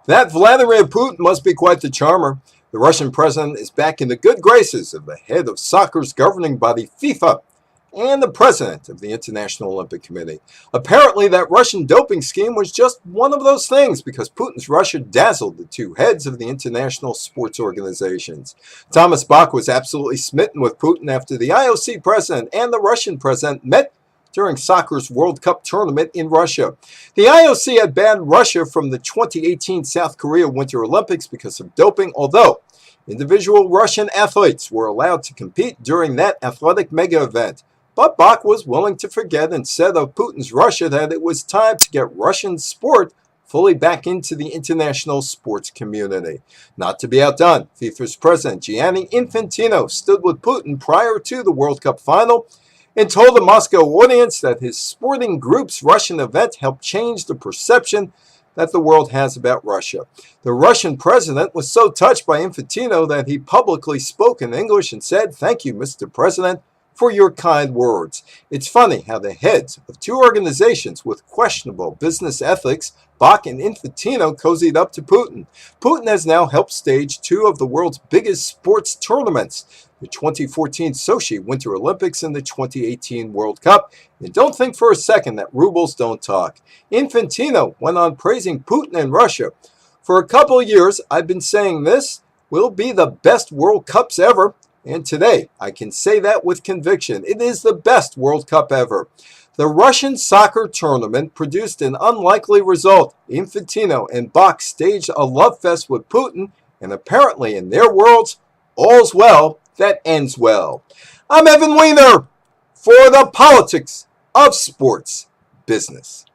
That Vladimir Putin must be quite the charmer. The Russian president is back in the good graces of the head of soccer's governing body, FIFA, and the president of the International Olympic Committee. Apparently, that Russian doping scheme was just one of those things because Putin's Russia dazzled the two heads of the international sports organizations. Thomas Bach was absolutely smitten with Putin after the IOC president and the Russian president met during soccer's World Cup tournament in Russia. The IOC had banned Russia from the 2018 South Korea Winter Olympics because of doping, although individual Russian athletes were allowed to compete during that athletic mega event. But Bach was willing to forget and said of Putin's Russia that it was time to get Russian sport fully back into the international sports community. Not to be outdone, FIFA's president Gianni Infantino stood with Putin prior to the World Cup final and told the Moscow audience that his sporting group's Russian event helped change the perception that the world has about Russia. The Russian president was so touched by Infantino that he publicly spoke in English and said, "Thank you, Mr. President, for your kind words." It's funny how the heads of two organizations with questionable business ethics, Bach and Infantino, cozied up to Putin. Putin has now helped stage two of the world's biggest sports tournaments, the 2014 Sochi Winter Olympics and the 2018 World Cup. And don't think for a second that rubles don't talk. Infantino went on praising Putin and Russia. "For a couple of years, I've been saying this will be the best World Cups ever. And today, I can say that with conviction. It is the best World Cup ever." The Russian soccer tournament produced an unlikely result. Infantino and Bach staged a love fest with Putin, and apparently in their worlds, all's well that ends well. I'm Evan Weiner for the Politics of Sports Business.